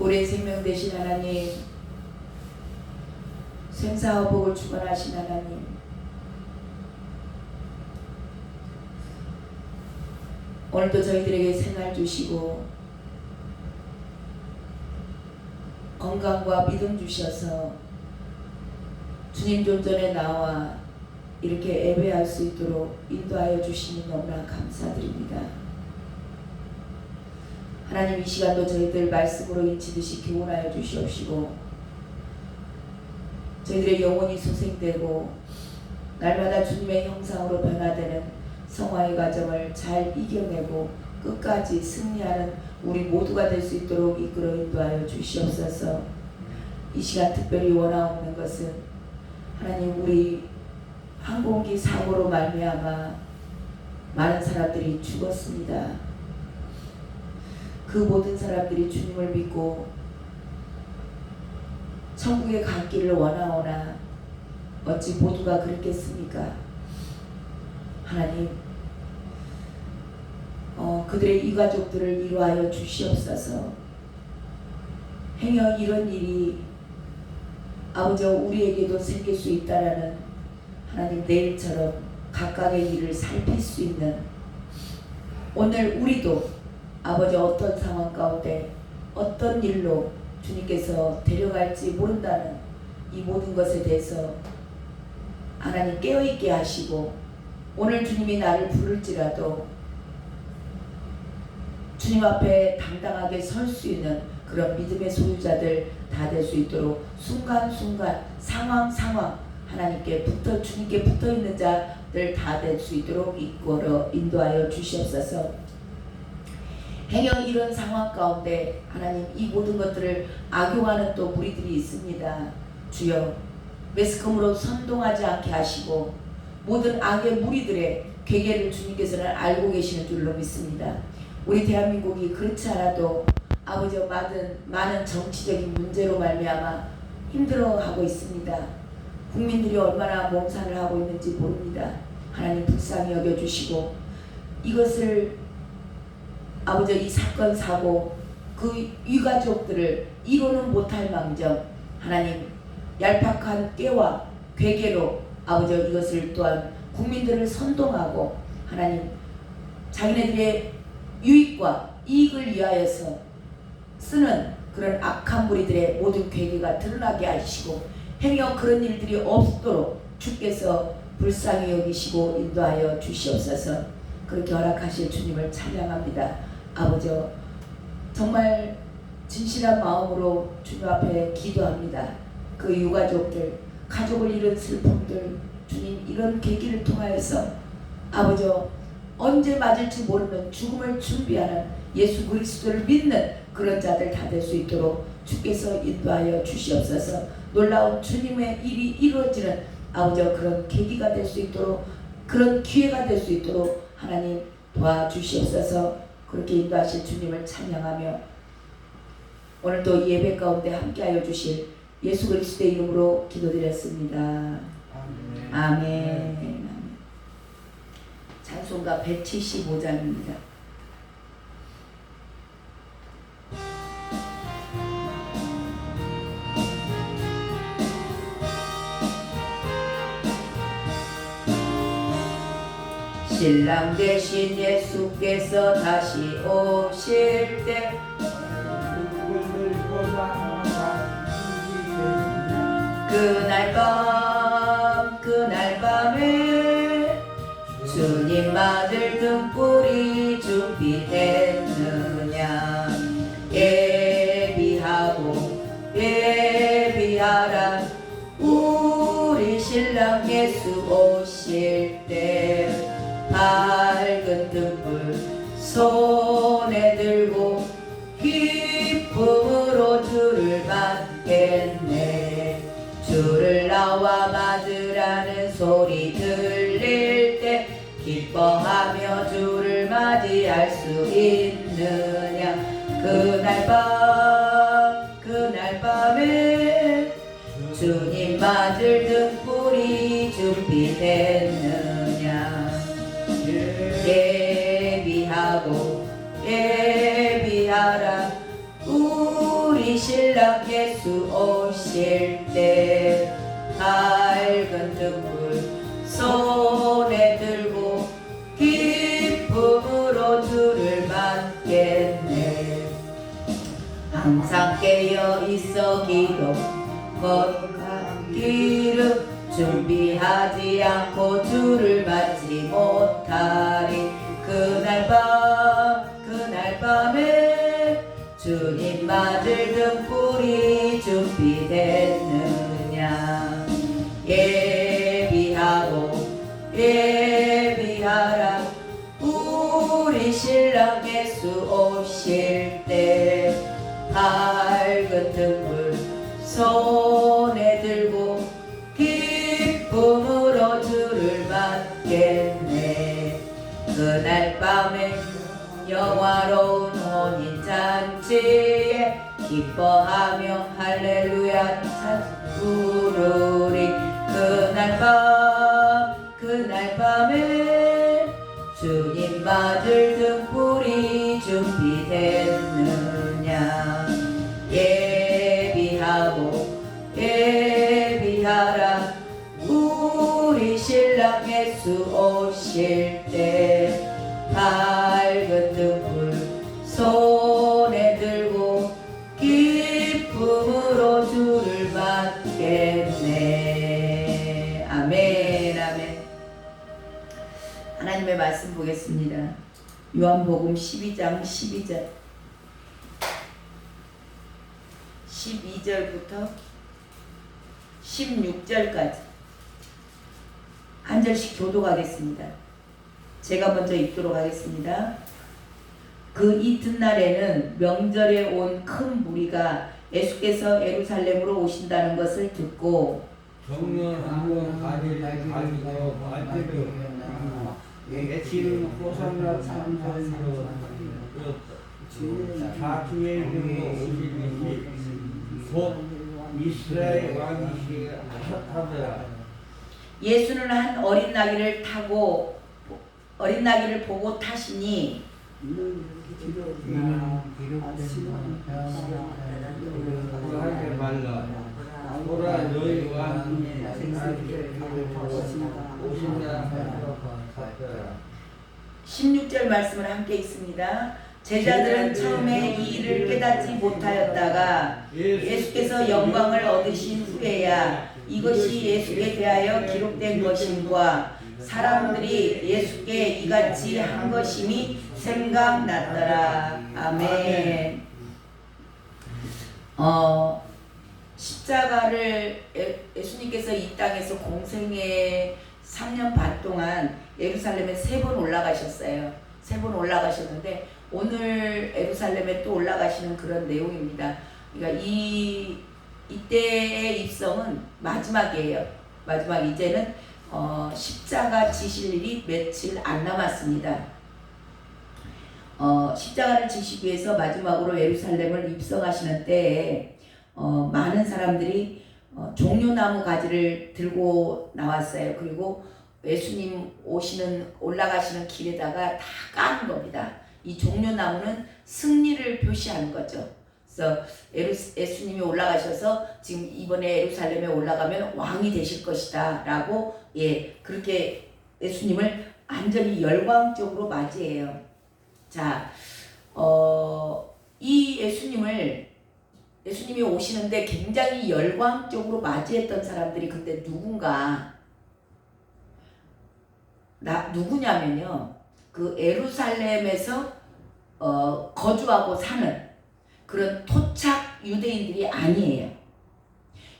우리의 생명 되신 하나님, 생사와 복을 주관하신 하나님, 오늘도 저희들에게 생활 주시고 건강과 믿음 주셔서 주님 존전에 나와 이렇게 예배할 수 있도록 인도하여 주시니 너무나 감사드립니다. 하나님, 이 시간도 저희들 말씀으로 인치듯이 교훈하여 주시옵시고 저희들의 영혼이 소생되고 날마다 주님의 형상으로 변화되는 성화의 과정을 잘 이겨내고 끝까지 승리하는 우리 모두가 될 수 있도록 이끌어 인도하여 주시옵소서. 이 시간 특별히 원하옵는 것은 하나님, 우리 항공기 사고로 말미암아 많은 사람들이 죽었습니다. 그 모든 사람들이 주님을 믿고 천국에 가기를 원하오나 어찌 모두가 그렇겠습니까? 하나님, 그들의 이 가족들을 위로하여 주시옵소서. 행여 이런 일이 아버지 우리에게도 생길 수 있다라는 하나님, 내일처럼 각각의 일을 살필 수 있는 오늘 우리도 아버지 어떤 상황 가운데 어떤 일로 주님께서 데려갈지 모른다는 이 모든 것에 대해서 하나님 깨어있게 하시고 오늘 주님이 나를 부를지라도 주님 앞에 당당하게 설 수 있는 그런 믿음의 소유자들 다 될 수 있도록 순간순간 상황 하나님께 주님께 붙어있는 자들 다 될 수 있도록 이끌어 인도하여 주시옵소서. 행여 이런 상황 가운데 하나님, 이 모든 것들을 악용하는 또 무리들이 있습니다. 주여, 매스컴으로 선동하지 않게 하시고 모든 악의 무리들의 괴계를 주님께서는 알고 계시는 줄로 믿습니다. 우리 대한민국이 그렇지 않아도 아버지 많은 정치적인 문제로 말미암아 힘들어하고 있습니다. 국민들이 얼마나 몸살을 하고 있는지 모릅니다. 하나님, 불쌍히 여겨주시고 이것을 아버지 이 사건 사고 그 유가족들을 이루는 못할 망정 하나님, 얄팍한 깨와 괴계로 아버지 이것을 또한 국민들을 선동하고 하나님, 자기네들의 유익과 이익을 위하여서 쓰는 그런 악한 무리들의 모든 괴계가 드러나게 하시고 행여 그런 일들이 없도록 주께서 불쌍히 여기시고 인도하여 주시옵소서. 그렇게 허락하실 주님을 찬양합니다. 아버지, 정말 진실한 마음으로 주님 앞에 기도합니다. 그 유가족들, 가족을 잃은 슬픔들, 주님 이런 계기를 통하여서 아버지 언제 맞을지 모르는 죽음을 준비하는 예수 그리스도를 믿는 그런 자들 다 될 수 있도록 주께서 인도하여 주시옵소서. 놀라운 주님의 일이 이루어지는 아버지 그런 계기가 될 수 있도록, 그런 기회가 될 수 있도록 하나님 도와주시옵소서. 그렇게 인도하실 주님을 찬양하며 오늘도 이 예배 가운데 함께하여 주실 예수 그리스도의 이름으로 기도드렸습니다. 아멘. 아멘. 찬송가 175장입니다. 신랑 대신 예수께서 다시 오실 때 그날 밤에 주님 아들 등불이 준비됐느냐. 예비하라 우리 신랑 예수 오실 때 밝은 등불 손에 들고 기쁨으로 주를 맞겠네. 주를 나와 맞으라는 소리 들릴 때 기뻐하며 주를 맞이할 수 있느냐. 그날 밤에 주님 맞을 등불이 준비됐느냐. 예비하라 우리 신랑 예수 오실 때 밝은 등불 손에 들고 기쁨으로 주를 맞겠네. 항상 깨어 있어 기도 걷기를 준비하지 않고 주를 맞지 못하리. 그날 밤에 주님 맞을 등불이 준비됐느냐. 예비하라 우리 신랑 예수 오실 때 밝은 등불 손에 들고 기쁨으로 주를 맞겠네. 그날 밤에 영화로운 혼인잔치에 기뻐하며 할렐루야 부르리. 그날 밤에 주님 맞을 등불이 준비됐느냐. 예비하라 우리 신랑 예수 오실 때 밝은 등불 손에 들고 기쁨으로 주를 맞겠네. 아멘 아멘. 하나님의 말씀 보겠습니다. 요한복음 12장 12절부터 16절까지 한 절씩 교독하겠습니다. 제가 먼저 읽도록 하겠습니다. 그 이튿날에는 명절에 온 큰 무리가 예수께서 예루살렘으로 오신다는 것을 듣고 정령하고 가리고 말대로 예치는 호산나 참선으로 자주의 이름으로 오시니 곧 이스라엘 왕이시게 하셨더라. 예수는 한 어린 나귀를 보고 타시니 하지 말라. 보라 너희 왕이 오신다. 16절 말씀을 함께 읽습니다. 제자들은 처음에 이 일을 깨닫지 못하였다가 예수께서 영광을 얻으신 후에야 이것이 예수께 대하여 기록된 것임과 사람들이 예수께 이같이 한 것임이 생각났더라. 아멘. 십자가를 예수님께서 이 땅에서 공생의 3년 반 동안 예루살렘에 3번 올라가셨어요. 3번 올라가셨는데 오늘 예루살렘에 또 올라가시는 그런 내용입니다. 그러니까 이때의 입성은 마지막이에요. 마지막. 이제는 십자가 지실 일이 며칠 안 남았습니다. 십자가를 지시기 위해서 마지막으로 예루살렘을 입성하시는 때에 많은 사람들이 종려나무 가지를 들고 나왔어요. 그리고 예수님 올라가시는 길에다가 다 까는 겁니다. 이 종려나무는 승리를 표시하는 거죠. 그래서 예수님이 올라가셔서 지금 이번에 예루살렘에 올라가면 왕이 되실 것이다 라고 그렇게 예수님을 완전히 열광적으로 맞이해요. 자, 이 예수님이 오시는데 굉장히 열광적으로 맞이했던 사람들이 근데 누구냐면요. 그 예루살렘에서 거주하고 사는 그런 토착 유대인들이 아니에요.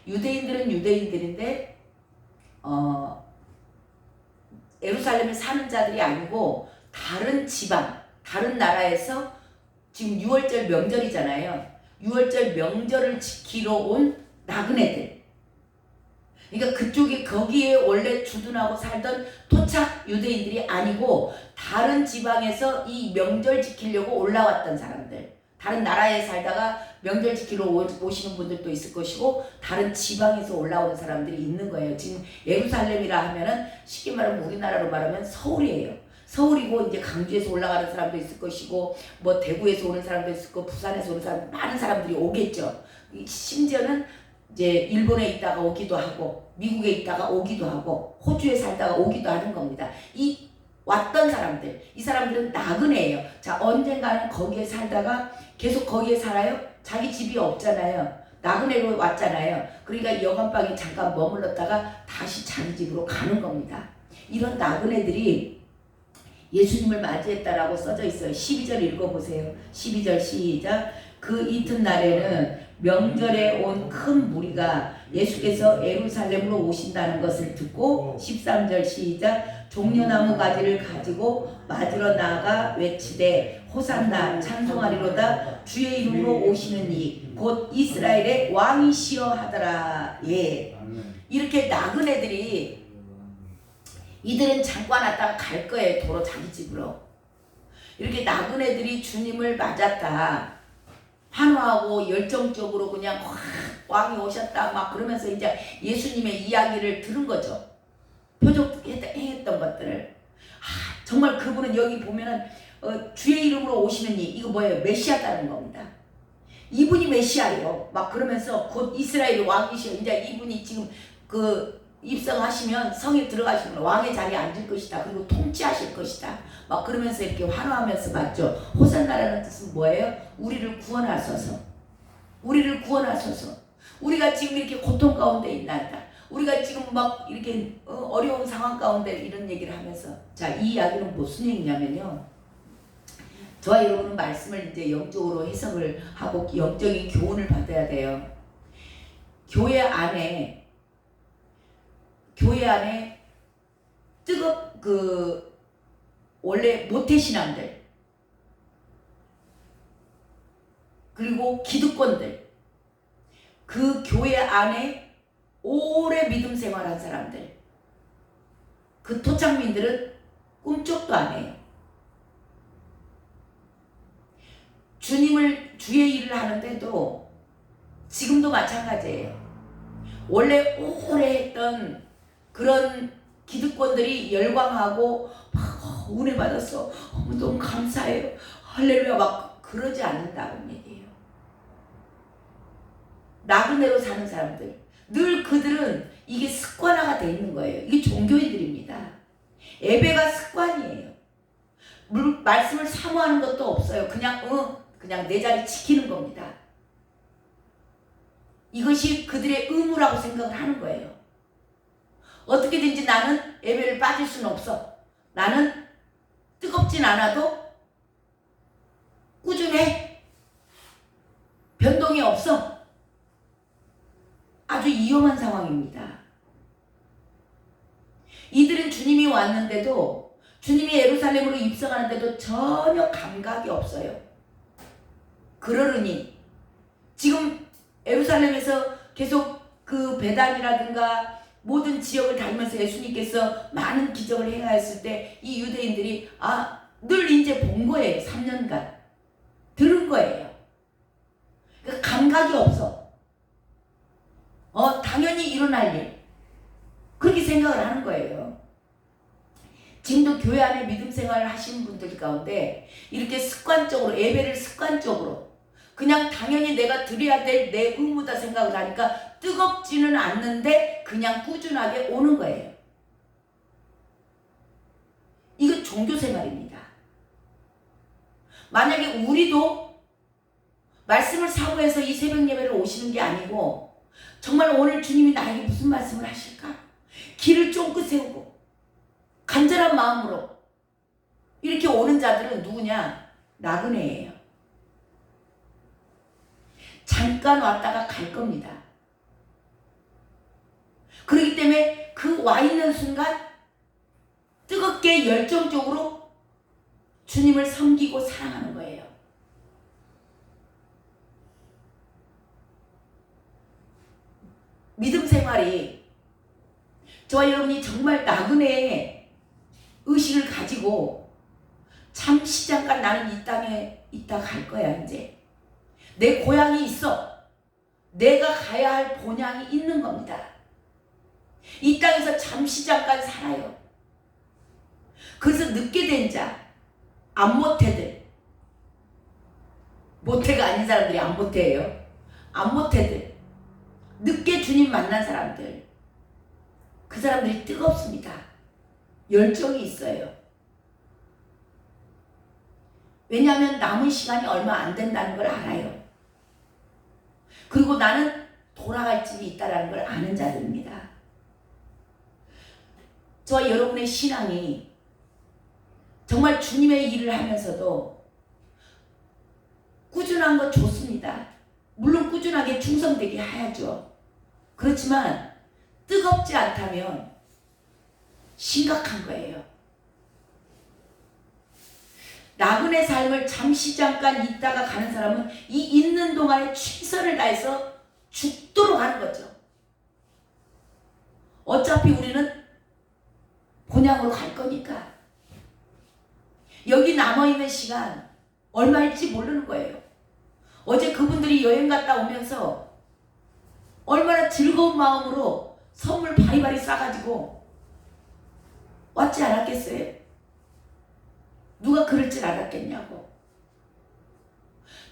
유대인들은 유대인들인데 예루살렘에 사는 자들이 아니고 다른 지방, 다른 나라에서 지금 6월절 명절이잖아요. 6월절 명절을 지키러 온 나그네들. 그러니까 거기에 원래 주둔하고 살던 토착 유대인들이 아니고 다른 지방에서 이 명절 지키려고 올라왔던 사람들. 다른 나라에 살다가 명절 지키러 오시는 분들도 있을 것이고 다른 지방에서 올라오는 사람들이 있는 거예요. 지금 예루살렘이라 하면은 쉽게 말하면 우리나라로 말하면 서울이에요. 서울이고 이제 강주에서 올라가는 사람도 있을 것이고 뭐 대구에서 오는 사람도 있을 거고 부산에서 오는 사람 많은 사람들이 오겠죠. 심지어는 이제 일본에 있다가 오기도 하고 미국에 있다가 오기도 하고 호주에 살다가 오기도 하는 겁니다. 이 왔던 사람들, 이 사람들은 나그네예요. 자, 언젠가는 거기에 살다가 계속 거기에 살아요? 자기 집이 없잖아요. 나그네로 왔잖아요. 그러니까 여관방에 잠깐 머물렀다가 다시 자기 집으로 가는 겁니다. 이런 나그네들이 예수님을 맞이했다라고 써져 있어요. 12절 읽어보세요. 12절 시작. 그 이튿날에는 명절에 온 큰 무리가 예수께서 예루살렘으로 오신다는 것을 듣고 13절 시작. 종려나무 가지를 가지고 맞으러 나아가 외치되 호산나 찬송하리로다 주의 이름으로 오시는 이 곧 이스라엘의 왕이시여 하더라. 예. 이렇게 나그네들이 이들은 잠깐 왔다가 갈 거예요. 도로 자기 집으로. 이렇게 나그네들이 주님을 맞았다. 환호하고 열정적으로 그냥 왕이 오셨다 막 그러면서 이제 예수님의 이야기를 들은 거죠. 표적했던 것들을. 정말 그분은 여기 보면은 주의 이름으로 오시는 이 이거 뭐예요? 메시아다는 겁니다. 이분이 메시아예요. 막 그러면서 곧 이스라엘 왕이시여. 이제 이분이 지금 그 입성하시면 성에 들어가시면 왕의 자리에 앉을 것이다. 그리고 통치하실 것이다. 막 그러면서 이렇게 환호하면서 맞죠. 호산나라는 뜻은 뭐예요? 우리를 구원하소서. 우리를 구원하소서. 우리가 지금 이렇게 고통 가운데 있나이다. 우리가 지금 막 이렇게 어려운 상황 가운데 이런 얘기를 하면서 자, 이 이야기는 무슨 얘기냐면요. 저와 여러분은 말씀을 이제 영적으로 해석을 하고 영적인 교훈을 받아야 돼요. 교회 안에 원래 모태신앙들 그리고 기득권들 그 교회 안에 오래 믿음 생활한 사람들 그 토착민들은 꿈쩍도 안 해요. 주의 일을 하는데도 지금도 마찬가지예요. 원래 오래 했던 그런 기득권들이 열광하고 막 은혜 받았어. 너무 감사해요. 할렐루야 막 그러지 않는다는 얘기예요. 나그네로 사는 사람들 늘 그들은 이게 습관화가 돼 있는 거예요. 이게 종교인들입니다. 예배가 습관이에요. 말씀을 사모하는 것도 없어요. 그냥 내 자리 지키는 겁니다. 이것이 그들의 의무라고 생각을 하는 거예요. 어떻게든지 나는 예배를 빠질 수는 없어. 나는 뜨겁진 않아도 꾸준해. 변동이 없어. 아주 위험한 상황입니다. 이들은 주님이 왔는데도 주님이 예루살렘으로 입성하는데도 전혀 감각이 없어요. 그러느니 지금 예루살렘에서 계속 그 배단이라든가 모든 지역을 다니면서 예수님께서 많은 기적을 행하였을 때 이 유대인들이 늘 이제 본 거예요. 3년간 들은 거예요. 그러니까 감각이 없어. 당연히 일어날 일 그렇게 생각을 하는 거예요. 지금도 교회 안에 믿음 생활을 하시는 분들 가운데 이렇게 습관적으로 예배를 습관적으로 그냥 당연히 내가 드려야 될 내 의무다 생각을 하니까 뜨겁지는 않는데 그냥 꾸준하게 오는 거예요. 이거 종교 생활입니다. 만약에 우리도 말씀을 사모해서 이 새벽 예배를 오시는 게 아니고 정말 오늘 주님이 나에게 무슨 말씀을 하실까? 길을 쫑긋 세우고 간절한 마음으로 이렇게 오는 자들은 누구냐? 나그네예요. 잠깐 왔다가 갈 겁니다. 그렇기 때문에 그 와 있는 순간 뜨겁게 열정적으로 주님을 섬기고 사랑하는 거예요. 믿음 생활이 저와 여러분이 정말 나그네의 의식을 가지고 잠시 잠깐 나는 이 땅에 있다 갈 거야. 이제 내 고향이 있어. 내가 가야 할 본향이 있는 겁니다. 이 땅에서 잠시 잠깐 살아요. 그래서 늦게 된 자, 안모태들, 모태가 아닌 사람들이 안모태예요. 안모태들, 늦게 주님 만난 사람들, 그 사람들이 뜨겁습니다. 열정이 있어요. 왜냐하면 남은 시간이 얼마 안 된다는 걸 알아요. 그리고 나는 돌아갈 집이 있다는 걸 아는 자들입니다. 저와 여러분의 신앙이 정말 주님의 일을 하면서도 꾸준한 건 좋습니다. 물론 꾸준하게 충성되게 해야죠. 그렇지만 뜨겁지 않다면 심각한 거예요. 나그네 삶을 잠시 잠깐 있다가 가는 사람은 이 있는 동안에 최선을 다해서 죽도록 하는 거죠. 어차피 우리는 본향으로 갈 거니까. 여기 남아있는 시간 얼마일지 모르는 거예요. 어제 그분들이 여행 갔다 오면서 얼마나 즐거운 마음으로 선물 바리바리 싸가지고 왔지 않았겠어요? 누가 그럴 줄 알았겠냐고.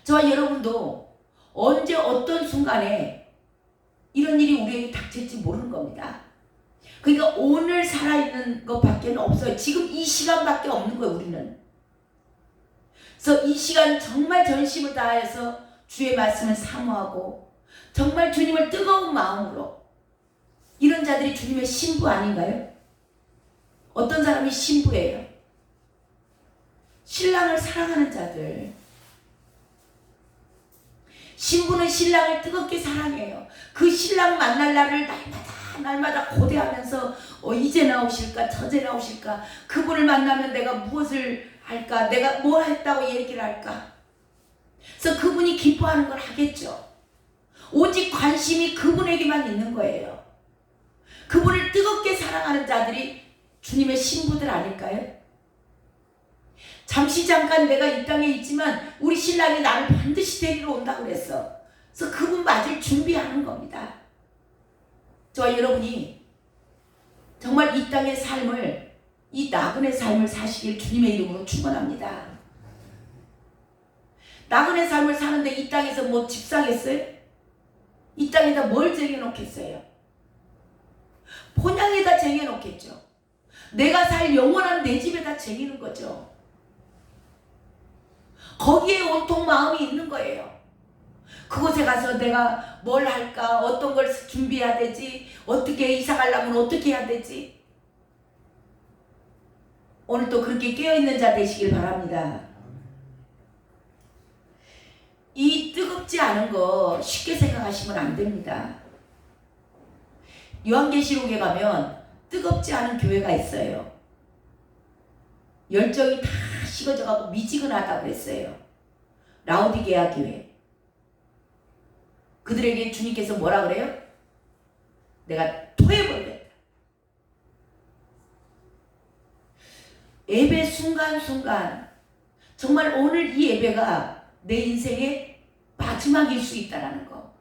저와 여러분도 언제 어떤 순간에 이런 일이 우리에게 닥칠지 모르는 겁니다. 그러니까 오늘 살아있는 것밖에 없어요. 지금 이 시간밖에 없는 거예요, 우리는. 그래서 이 시간 정말 전심을 다해서 주의 말씀을 사모하고 정말 주님을 뜨거운 마음으로, 이런 자들이 주님의 신부 아닌가요? 어떤 사람이 신부예요? 신랑을 사랑하는 자들. 신부는 신랑을 뜨겁게 사랑해요. 그 신랑 만날 날을 날마다 고대하면서 이제 나오실까 저제 나오실까, 그분을 만나면 내가 무엇을 할까, 내가 뭘 했다고 얘기를 할까. 그래서 그분이 기뻐하는 걸 하겠죠. 오직 관심이 그분에게만 있는 거예요. 그분을 뜨겁게 사랑하는 자들이 주님의 신부들 아닐까요? 잠시 잠깐 내가 이 땅에 있지만 우리 신랑이 나를 반드시 데리러 온다고 그랬어. 그래서 그분 맞을 준비하는 겁니다. 저와 여러분이 정말 이 땅의 삶을, 이 나그네 삶을 사시길 주님의 이름으로 축원합니다. 나그네 삶을 사는데 이 땅에서 뭐 집 사겠어요? 이 땅에다 뭘 쟁여놓겠어요? 본향에다 쟁여놓겠죠. 내가 살 영원한 내 집에다 쟁이는 거죠. 거기에 온통 마음이 있는 거예요. 그곳에 가서 내가 뭘 할까, 어떤 걸 준비해야 되지, 어떻게 이사 가려면 어떻게 해야 되지. 오늘 또 그렇게 깨어있는 자 되시길 바랍니다. 이 뜨겁지 않은 거 쉽게 생각하시면 안 됩니다. 요한계시록에 가면 뜨겁지 않은 교회가 있어요. 열정이 다 식어져가고 미지근하다고 그랬어요. 라오디게아 교회. 그들에게 주님께서 뭐라 그래요? 내가 토해버리겠다. 예배 순간순간, 정말 오늘 이 예배가 내 인생의 마지막일 수 있다는 거.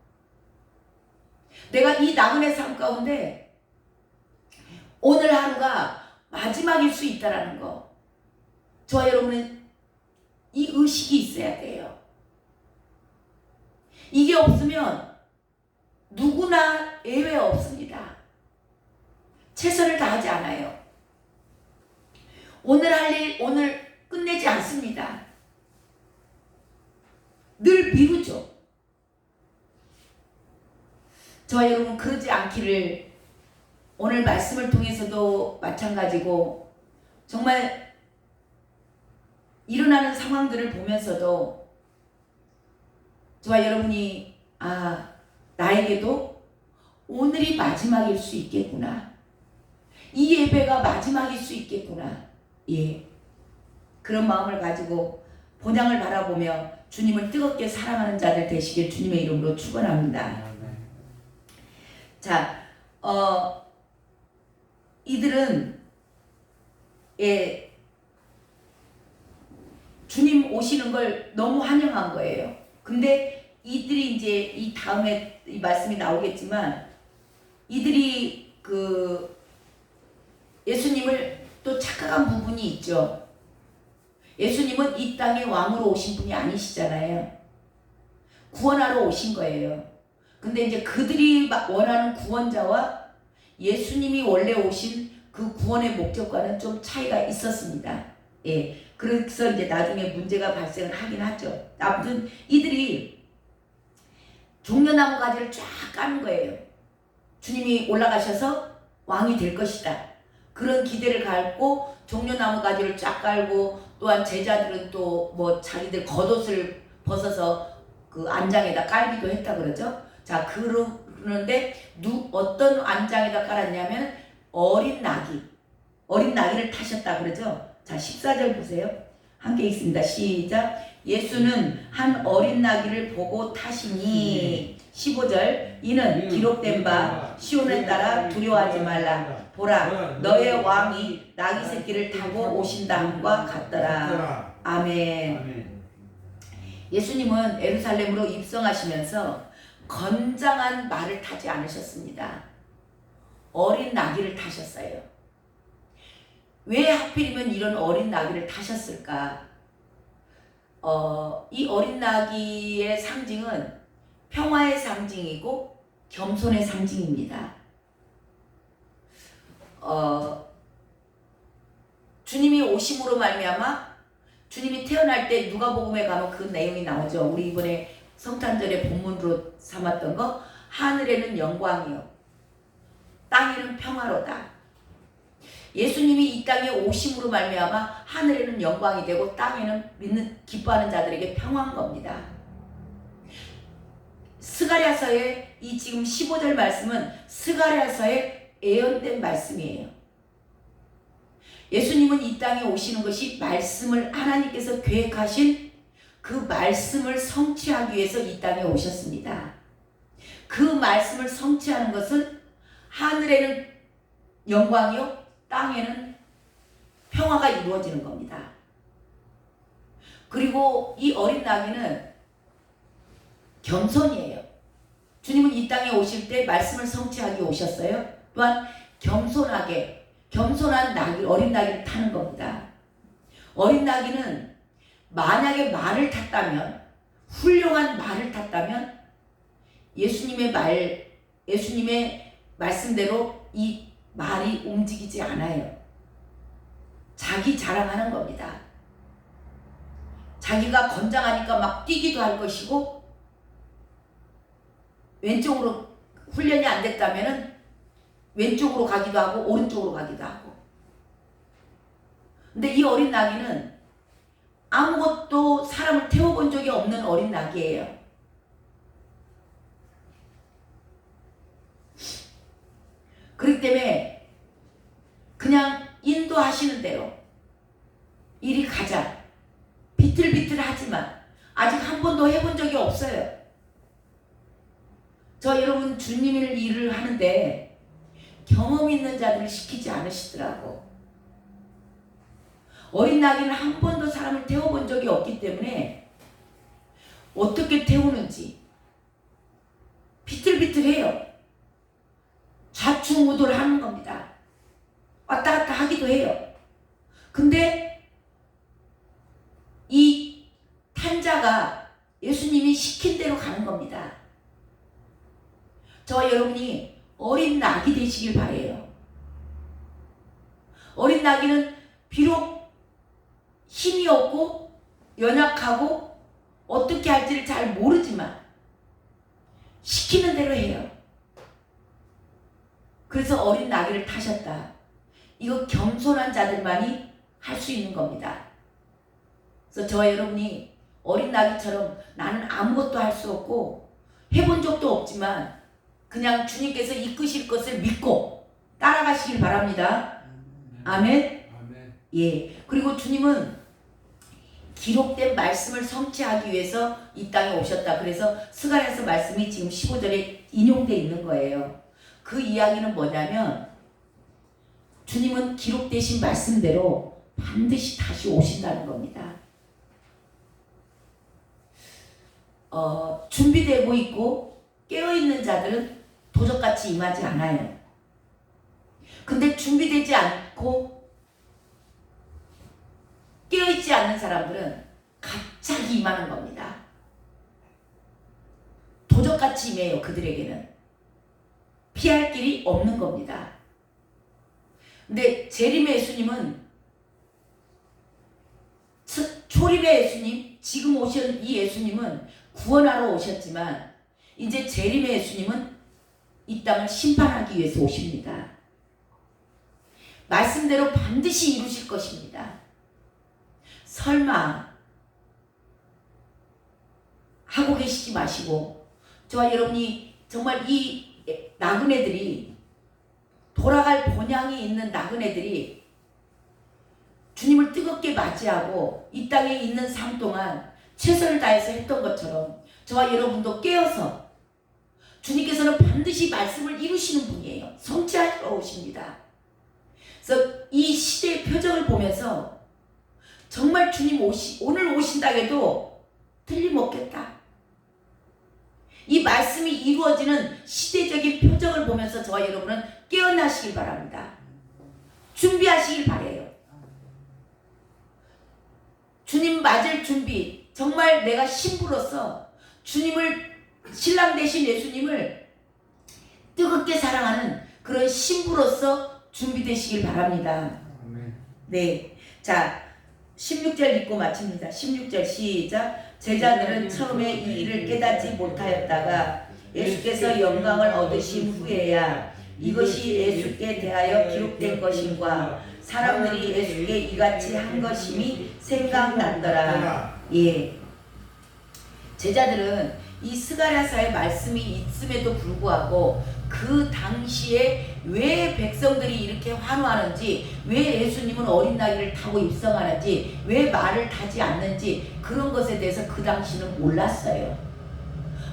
내가 이 나그네 삶 가운데 오늘 하루가 마지막일 수 있다는 거. 저와 여러분은 이 의식이 있어야 돼요. 이게 없으면 누구나 예외 없습니다. 최선을 다하지 않아요. 오늘 할 일 오늘 끝내지 않습니다. 늘 미루죠. 저와 여러분 그러지 않기를 오늘 말씀을 통해서도 마찬가지고, 정말 일어나는 상황들을 보면서도 저와 여러분이 나에게도 오늘이 마지막일 수 있겠구나, 이 예배가 마지막일 수 있겠구나, 그런 마음을 가지고 본향을 바라보며 주님을 뜨겁게 사랑하는 자들 되시길 주님의 이름으로 축원합니다. 자, 이들은 주님 오시는 걸 너무 환영한 거예요. 근데 이들이 이제 이 다음에 이 말씀이 나오겠지만, 이들이 예수님을 또 착각한 부분이 있죠. 예수님은 이 땅의 왕으로 오신 분이 아니시잖아요. 구원하러 오신 거예요. 근데 이제 그들이 원하는 구원자와 예수님이 원래 오신 그 구원의 목적과는 좀 차이가 있었습니다. 예. 그래서 이제 나중에 문제가 발생을 하긴 하죠. 아무튼 이들이 종려나무 가지를 쫙 까는 거예요. 주님이 올라가셔서 왕이 될 것이다. 그런 기대를 갖고 종려나무 가지를 쫙 깔고, 또한 제자들은 또 뭐 자기들 겉옷을 벗어서 그 안장에다 깔기도 했다 그러죠. 자, 그러는데 어떤 안장에다 깔았냐면 어린 나귀를 타셨다 그러죠. 자, 14절 보세요. 함께 읽습니다. 시작. 예수는 한 어린 나귀를 보고 타시니, 15절, 이는 기록된 바 시온에 따라 두려워하지 말라. 보라, 너의 왕이 나귀 새끼를 타고 오신다함과 같더라. 아멘. 예수님은 예루살렘으로 입성하시면서 건장한 말을 타지 않으셨습니다. 어린 나귀를 타셨어요. 왜 하필이면 이런 어린 나귀를 타셨을까? 이 어린 나귀의 상징은 평화의 상징이고 겸손의 상징입니다. 주님이 오심으로 말미암아, 주님이 태어날 때 누가복음에 가면 그 내용이 나오죠. 우리 이번에 성탄절에 본문으로 삼았던 거, 하늘에는 영광이요 땅에는 평화로다. 예수님이 이 땅에 오심으로 말미암아 하늘에는 영광이 되고 땅에는 기뻐하는 자들에게 평화인 겁니다. 스가랴서의 이 지금 15절 말씀은 스가랴서의 예언된 말씀이에요. 예수님은 이 땅에 오시는 것이 말씀을 하나님께서 계획하신 그 말씀을 성취하기 위해서 이 땅에 오셨습니다. 그 말씀을 성취하는 것은 하늘에는 영광이요 땅에는 평화가 이루어지는 겁니다. 그리고 이 어린 나귀는 겸손이에요. 주님은 이 땅에 오실 때 말씀을 성취하기 오셨어요. 또한 겸손한 나귀, 어린 나귀를 타는 겁니다. 어린 나귀는 만약에 말을 탔다면, 훌륭한 말을 탔다면 예수님의 말씀대로 이 말이 움직이지 않아요. 자기 자랑하는 겁니다. 자기가 건장하니까 막 뛰기도 할 것이고, 왼쪽으로 훈련이 안 됐다면은 왼쪽으로 가기도 하고 오른쪽으로 가기도 하고. 근데 이 어린 나귀는 아무것도 사람을 태워본 적이 없는 어린 나귀예요. 그렇기 때문에 그냥 인도하시는 대로 이리 가자. 비틀비틀하지만 아직 한 번도 해본 적이 없어요. 저 여러분 주님의 일을 하는데 경험 있는 자들을 시키지 않으시더라고. 어린 나귀는 한 번도 사람을 태워본 적이 없기 때문에 어떻게 태우는지 비틀비틀해요. 좌충우돌 하는 겁니다. 왔다 갔다 하기도 해요. 근데 이 탄자가 예수님이 시킨 대로 가는 겁니다. 저 여러분이 어린 나귀 되시길 바래요. 어린 나귀는 비록 힘이 없고 연약하고 어떻게 할지를 잘 모르지만 시키는 대로 해요. 그래서 어린 나귀를 타셨다. 이거 겸손한 자들만이 할 수 있는 겁니다. 그래서 저와 여러분이 어린 나귀처럼 나는 아무것도 할 수 없고 해본 적도 없지만 그냥 주님께서 이끄실 것을 믿고 따라가시길 바랍니다. 아멘. 예. 그리고 주님은 기록된 말씀을 성취하기 위해서 이 땅에 오셨다. 그래서 스가랴서 말씀이 지금 15절에 인용되어 있는 거예요. 그 이야기는 뭐냐면 주님은 기록되신 말씀대로 반드시 다시 오신다는 겁니다. 준비되고 있고 깨어있는 자들은 도적같이 임하지 않아요. 근데 준비되지 않고 깨어있지 않는 사람들은 갑자기 임하는 겁니다. 도적같이 임해요. 그들에게는 피할 길이 없는 겁니다. 근데 재림의 예수님은, 초림의 예수님, 지금 오신 이 예수님은 구원하러 오셨지만 이제 재림의 예수님은 이 땅을 심판하기 위해서 오십니다. 말씀대로 반드시 이루실 것입니다. 설마 하고 계시지 마시고, 저와 여러분이 정말 이 나그네들이, 돌아갈 본향이 있는 나그네들이 주님을 뜨겁게 맞이하고 이 땅에 있는 삶 동안 최선을 다해서 했던 것처럼 저와 여러분도 깨어서, 주님께서는 반드시 말씀을 이루시는 분이에요. 성취하러 오십니다. 그래서 이 시대의 표정을 보면서 정말 주님 오늘 오신다 해도 틀림없겠다. 이 말씀이 이루어지는 시대적인 표정을 보면서 저와 여러분은 깨어나시길 바랍니다. 준비하시길 바래요. 주님 맞을 준비, 정말 내가 신부로서 주님을, 신랑 되신 예수님을 뜨겁게 사랑하는 그런 신부로서 준비되시길 바랍니다. 네, 자 16절 읽고 마칩니다. 16절 시작. 제자들은 처음에 이 일을 깨닫지 못하였다가 예수께서 영광을 얻으신 후에야 이것이 예수께 대하여 기록된 것임과 사람들이 예수께 이같이 한 것임이 생각난더라. 예, 제자들은 이 스가랴서의 말씀이 있음에도 불구하고 그 당시에 왜 백성들이 이렇게 환호하는지, 왜 예수님은 어린 나귀를 타고 입성하는지, 왜 말을 타지 않는지, 그런 것에 대해서 그 당시는 몰랐어요.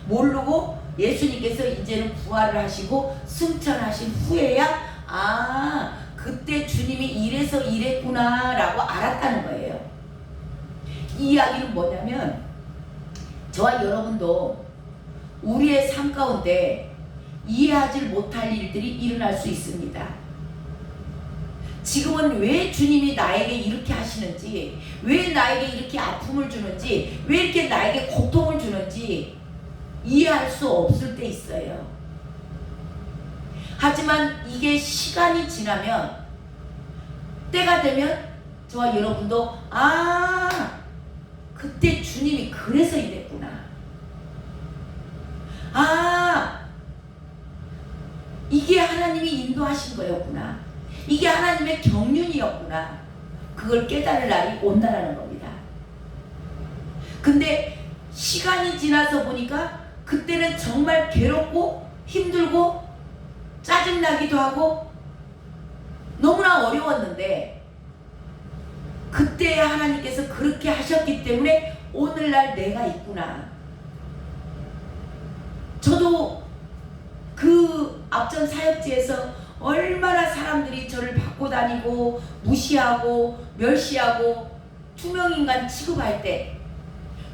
모르고 예수님께서 이제는 부활을 하시고 승천하신 후에야 그때 주님이 이래서 이랬구나 라고 알았다는 거예요. 이 이야기는 뭐냐면, 저와 여러분도 우리의 삶 가운데 이해하지 못할 일들이 일어날 수 있습니다. 지금은 왜 주님이 나에게 이렇게 하시는지, 왜 나에게 이렇게 아픔을 주는지, 왜 이렇게 나에게 고통을 주는지 이해할 수 없을 때 있어요. 하지만 이게 시간이 지나면, 때가 되면 저와 여러분도 그때 주님이 그래서 이랬구나. 이게 하나님이 인도하신 거였구나. 이게 하나님의 경륜이었구나. 그걸 깨달을 날이 온다라는 겁니다. 근데 시간이 지나서 보니까 그때는 정말 괴롭고 힘들고 짜증나기도 하고 너무나 어려웠는데, 그때 하나님께서 그렇게 하셨기 때문에 오늘날 내가 있구나. 저도 그 앞전 사역지에서 얼마나 사람들이 저를 받고 다니고 무시하고 멸시하고 투명인간 취급할 때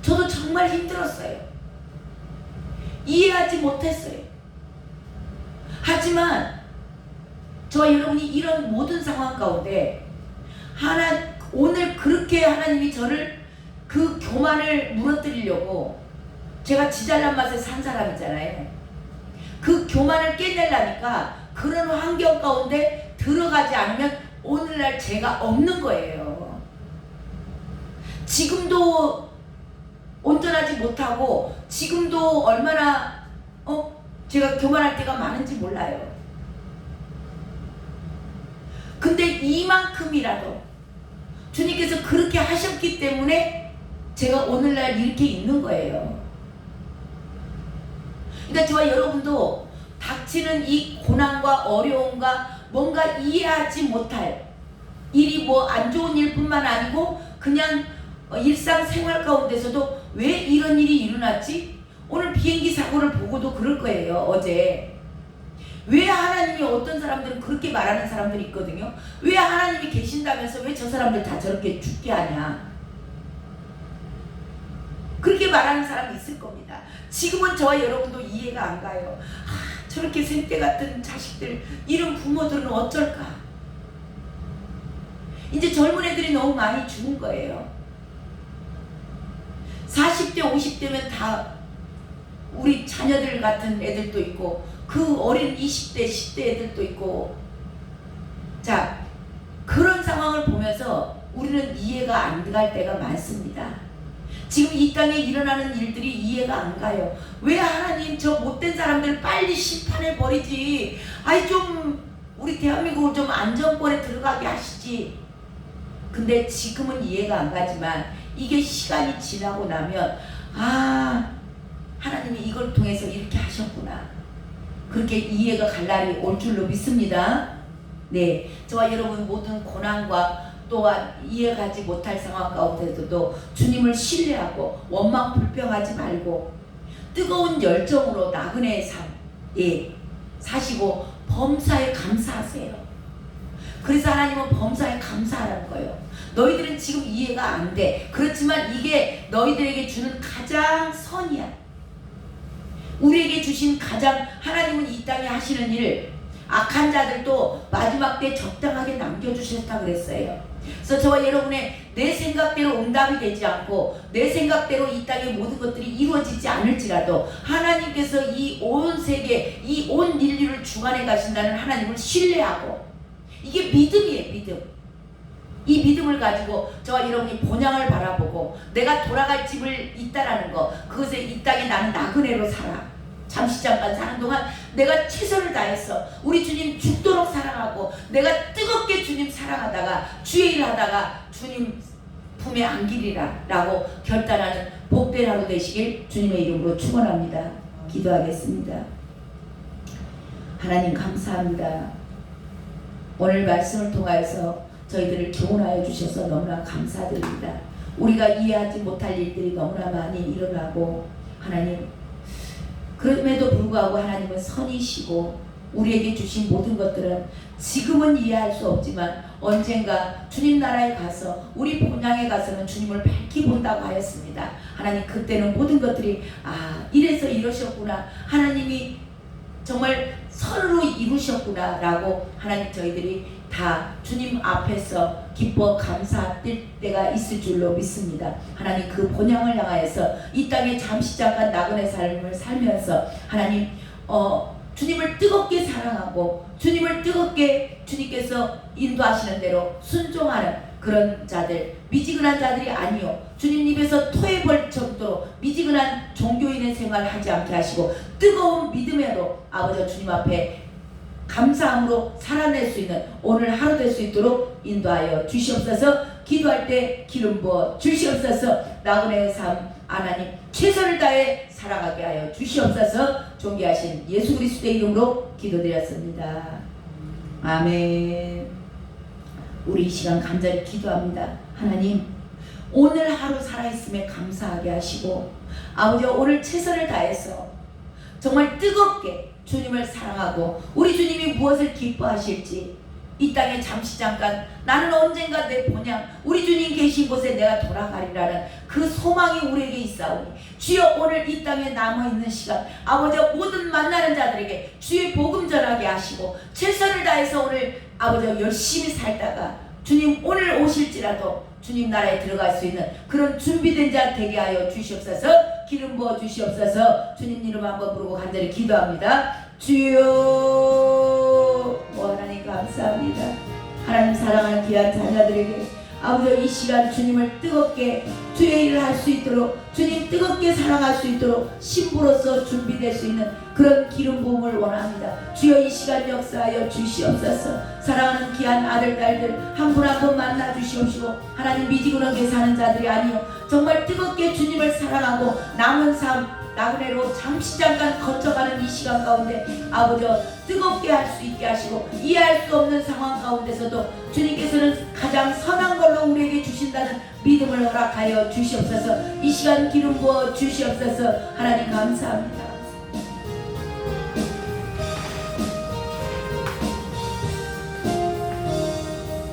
저도 정말 힘들었어요. 이해하지 못했어요. 하지만 저와 여러분이 이런 모든 상황 가운데 오늘 그렇게 하나님이 저를, 그 교만을 무너뜨리려고, 제가 지잘난 맛에 산 사람이잖아요. 그 교만을 깨내려니까 그런 환경 가운데 들어가지 않으면 오늘날 제가 없는 거예요. 지금도 온전하지 못하고 지금도 얼마나 제가 교만할 때가 많은지 몰라요. 근데 이만큼이라도 주님께서 그렇게 하셨기 때문에 제가 오늘날 이렇게 있는 거예요. 그러니까 저와 여러분도 닥치는 이 고난과 어려움과 뭔가 이해하지 못할 일이 뭐 안 좋은 일뿐만 아니고 그냥 일상생활 가운데서도 왜 이런 일이 일어났지? 오늘 비행기 사고를 보고도 그럴 거예요. 어제 왜 하나님이, 어떤 사람들은 그렇게 말하는 사람들이 있거든요. 왜 하나님이 계신다면서 왜 저 사람들 다 저렇게 죽게 하냐, 그렇게 말하는 사람이 있을 겁니다. 지금은 저와 여러분도 이해가 안 가요. 저렇게 생떼 같은 자식들, 이런 부모들은 어쩔까. 이제 젊은 애들이 너무 많이 죽은 거예요. 40대 50대면 다 우리 자녀들 같은 애들도 있고 그 어린 20대 10대 애들도 있고, 자 그런 상황을 보면서 우리는 이해가 안 갈 때가 많습니다. 지금 이 땅에 일어나는 일들이 이해가 안 가요. 왜 하나님 저 못된 사람들 빨리 심판해 버리지, 아이 좀 우리 대한민국을 좀 안정권에 들어가게 하시지. 근데 지금은 이해가 안 가지만 이게 시간이 지나고 나면 아 하나님이 이걸 통해서 이렇게 하셨구나, 그렇게 이해가 갈 날이 올 줄로 믿습니다. 네, 저와 여러분 모든 고난과 또한 이해가지 못할 상황 가운데서도 주님을 신뢰하고 원망 불평하지 말고 뜨거운 열정으로 나그네의 삶 사시고 범사에 감사하세요. 그래서 하나님은 범사에 감사하라는 거예요. 너희들은 지금 이해가 안 돼. 그렇지만 이게 너희들에게 주는 가장 선이야. 우리에게 주신 가장, 하나님은 이 땅에 하시는 일, 악한 자들도 마지막 때 적당하게 남겨주셨다 그랬어요. 그래서 저와 여러분의 내 생각대로 응답이 되지 않고 내 생각대로 이 땅의 모든 것들이 이루어지지 않을지라도 하나님께서 이 온 세계, 이 온 인류를 주관해 가신다는 하나님을 신뢰하고, 이게 믿음이에요. 믿음. 이 믿음을 가지고 저와 여러분이 본향을 바라보고 내가 돌아갈 집을 있다라는 거, 그것에 이 땅에 나는 나그네로 살아. 잠시 잠깐 사는 동안 내가 최선을 다해서 우리 주님 죽도록 사랑하고 내가 뜨겁게 주님 사랑하다가 주의 일 하다가 주님 품에 안기리라 라고 결단하는 복된 하루 되시길 주님의 이름으로 축원합니다. 기도하겠습니다. 하나님 감사합니다. 오늘 말씀을 통하여서 저희들을 교훈하여 주셔서 너무나 감사드립니다. 우리가 이해하지 못할 일들이 너무나 많이 일어나고, 하나님 그럼에도 불구하고 하나님은 선이시고 우리에게 주신 모든 것들은 지금은 이해할 수 없지만 언젠가 주님 나라에 가서 우리 본향에 가서는 주님을 밝히 본다고 하였습니다. 하나님 그때는 모든 것들이 이래서 이러셨구나, 하나님이 정말 선으로 이루셨구나 라고 하나님 저희들이 다 주님 앞에서 기뻐 감사할 때가 있을 줄로 믿습니다. 하나님 그 본향을 향하여서 이 땅에 잠시 잠깐 나그네 삶을 살면서 하나님 주님을 뜨겁게 사랑하고 주님을 뜨겁게 주님께서 인도하시는 대로 순종하는 그런 자들, 미지근한 자들이 아니요 주님 입에서 토해볼 정도로 미지근한 종교인의 생활을 하지 않게 하시고 뜨거운 믿음으로 아버지 주님 앞에 감사함으로 살아낼 수 있는 오늘 하루 될 수 있도록 인도하여 주시옵소서. 기도할 때 기름 부어 주시옵소서. 나그네의 삶 하나님 최선을 다해 살아가게 하여 주시옵소서. 존귀하신 예수 그리스도의 이름으로 기도드렸습니다. 아멘. 우리 이 시간 간절히 기도합니다. 하나님 오늘 하루 살아있음에 감사하게 하시고 아버지 오늘 최선을 다해서 정말 뜨겁게 주님을 사랑하고 우리 주님이 무엇을 기뻐하실지 이 땅에 잠시 잠깐 나는 언젠가 내 본향 우리 주님 계신 곳에 내가 돌아가리라는 그 소망이 우리에게 있사오니 주여 오늘 이 땅에 남아있는 시간 아버지 모든 만나는 자들에게 주의 복음 전하게 하시고 최선을 다해서 오늘 아버지 열심히 살다가 주님 오늘 오실지라도 주님 나라에 들어갈 수 있는 그런 준비된 자 되게 하여 주시옵소서. 기름 부어 주시옵소서. 주님 이름 한번 부르고 간절히 기도합니다. 주여 하나님 감사합니다. 하나님 사랑하는 귀한 자녀들에게 아버지 이 시간 주님을 뜨겁게 주의 일을 할 수 있도록 주님 뜨겁게 사랑할 수 있도록 신부로서 준비될 수 있는 그런 기름 부음을 원합니다. 주여 이 시간 역사하여 주시옵소서. 사랑하는 귀한 아들 딸들 한 분 한 분 만나 주시옵시고 하나님 미지근하게 사는 자들이 아니요 정말 뜨겁게 주님을 사랑하고 남은 삶 나그네로 잠시 잠깐 거쳐가는 이 시간 가운데 아버지 뜨겁게 할 수 있게 하시고 이해할 수 없는 상황 가운데서도 주님께서는 가장 선한 걸로 우리에게 주신다는 믿음을 허락하여 주시옵소서. 이 시간 기름 부어 주시옵소서. 하나님 감사합니다.